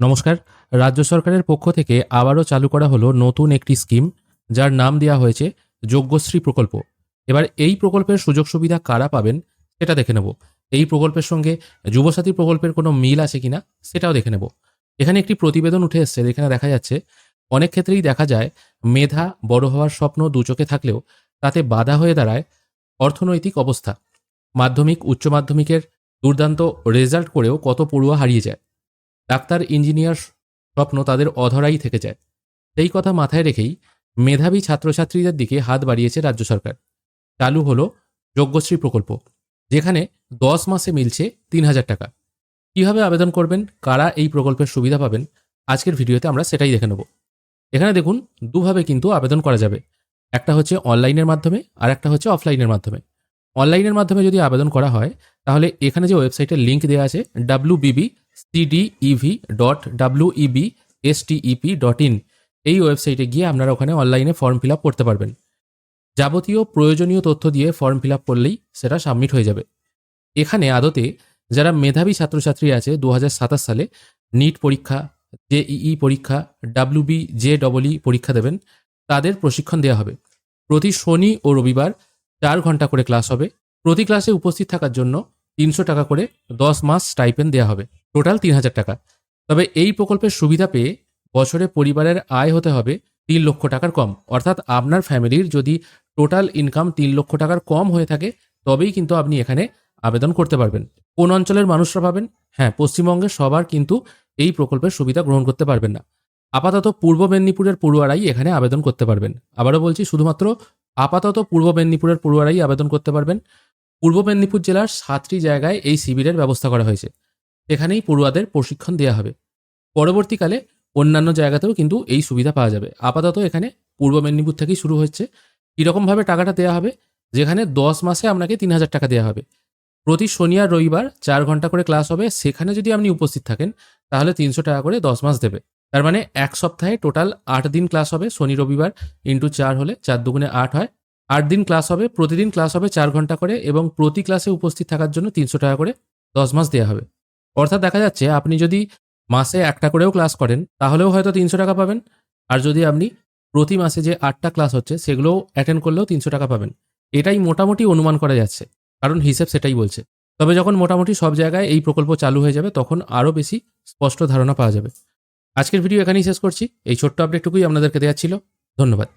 নমস্কার। রাজ্য সরকারের পক্ষ থেকে আবারও চালু করা হলো নতুন একটি স্কিম, যার নাম দেওয়া হয়েছে যোগ্যশ্রী প্রকল্প। এবার এই প্রকল্পের সুযোগ সুবিধা কারা পাবেন সেটা দেখে নেব। এই প্রকল্পের সঙ্গে যুবসাথী প্রকল্পের কোনো মিল আছে কিনা সেটাও দেখে নেব। এখানে একটি প্রতিবেদন উঠে এসছে, যেখানে দেখা যাচ্ছে অনেক ক্ষেত্রেই দেখা যায় মেধা, বড় হওয়ার স্বপ্ন দু চোখে থাকলেও তাতে বাধা হয়ে দাঁড়ায় অর্থনৈতিক অবস্থা। মাধ্যমিক, উচ্চ মাধ্যমিকের দুর্দান্ত রেজাল্ট করেও কত পড়ুয়া হারিয়ে যায়। ডাক্তার, ইঞ্জিনিয়ার স্বপ্ন তাদের অধরাই থেকে যায়। সেই কথা মাথায় রেখেই মেধাবী ছাত্রছাত্রীদের দিকে হাত বাড়িয়েছে রাজ্য সরকার। চালু হলো যোগ্যশ্রী প্রকল্প, যেখানে 10 মাসে মিলছে 3,000 টাকা। কিভাবে আবেদন করবেন, কারা এই প্রকল্পের সুবিধা পাবেন, আজকের ভিডিওতে আমরা সেটাই দেখে নেব। এখানে দেখুন, দুভাবে কিন্তু আবেদন করা যাবে। একটা হচ্ছে অনলাইনের মাধ্যমে, আর একটা হচ্ছে অফলাইনের মাধ্যমে। অনলাইনের মাধ্যমে যদি আবেদন করা হয়, তাহলে এখানে যে ওয়েবসাইটের লিঙ্ক দেওয়া আছে wbbcdev.webstep.in, এই ওয়েবসাইটে গিয়ে আপনারা ওখানে অনলাইনে ফর্ম ফিল আপ করতে পারবেন। যাবতীয় প্রয়োজনীয় তথ্য দিয়ে ফর্ম ফিল আপ করলেই সেটা সাবমিট হয়ে যাবে। এখানে আদতে যারা মেধাবী ছাত্রছাত্রী আছে 2027 সালে নিট পরীক্ষা, জেইই পরীক্ষা, WBJEE পরীক্ষা দেবেন, তাদের প্রশিক্ষণ দেওয়া হবে। প্রতি শনি ও রবিবার 4 ঘন্টা করে ক্লাস হবে। প্রতি ক্লাসে উপস্থিত থাকার জন্য 300 টাকা করে 10 মাস স্টাইপেন্ড দেওয়া হবে, টোটাল 3,000 টাকা। তবে এই প্রকল্পের সুবিধা পেয়ে বছরে পরিবারের আয় হতে হবে 3 লক্ষ টাকার কম। অর্থাৎ আপনার ফ্যামিলির যদি টোটাল ইনকাম 3 লক্ষ টাকার কম হয়ে থাকে, তবেই কিন্তু আপনি এখানে আবেদন করতে পারবেন। কোন অঞ্চলের মানুষরা পাবেন? হ্যাঁ, পশ্চিমবঙ্গের সবার কিন্তু এই প্রকল্পের সুবিধা গ্রহণ করতে পারবেন না। আপাতত পূর্ব মেদিনীপুরের পড়ুয়ারাই এখানে আবেদন করতে পারবেন। আবারও বলছি, শুধুমাত্র আপাতত পূর্ব মেদিনীপুরের পড়ুয়ারাই আবেদন করতে পারবেন। পূর্ব মেদিনীপুর জেলার 7টি জায়গায় এই শিবিরের ব্যবস্থা করা হয়েছে, সেখানেই পড়ুয়াদের প্রশিক্ষণ দেওয়া হবে। পরবর্তীকালে অন্যান্য জায়গাতেও কিন্তু এই সুবিধা পাওয়া যাবে। আপাতত এখানে পূর্ব মেদিনীপুর থেকেই শুরু হচ্ছে। কীরকমভাবে টাকাটা দেওয়া হবে? যেখানে 10 মাসে আপনাকে 3,000 টাকা দেওয়া হবে। প্রতি শনি আর রবিবার 4 ঘন্টা করে ক্লাস হবে। সেখানে যদি আপনি উপস্থিত থাকেন, তাহলে 300 টাকা করে 10 মাস দেবে। তার মানে এক সপ্তাহে টোটাল 8 দিন ক্লাস হবে। শনি রবিবার ইন্টু 4 হলে 4 দুগুণে 8 হয়। 8 দিন ক্লাস হবে, প্রতিদিন ক্লাস হবে 4 ঘন্টা করে, এবং প্রতি ক্লাসে উপস্থিত থাকার জন্য 300 টাকা করে 10 মাস দেওয়া হবে। অর্থাৎ দেখা যাচ্ছে আপনি যদি মাসে একটা করেও ক্লাস করেন, তাহলেও হয়তো 300 টাকা পাবেন। আর যদি আপনি প্রতি মাসে যে 8টা ক্লাস হচ্ছে সেগুলোও অ্যাটেন্ড করলেও 300 টাকা পাবেন। এটাই মোটামুটি অনুমান করা যাচ্ছে, কারণ হিসেব সেটাই বলছে। তবে যখন মোটামুটি সব জায়গায় এই প্রকল্প চালু হয়ে যাবে, তখন আরও বেশি স্পষ্ট ধারণা পাওয়া যাবে। আজকের ভিডিও এখানেই শেষ করছি। এই ছোট্ট আপডেটটুকুই আপনাদেরকে দেওয়া ছিল। ধন্যবাদ।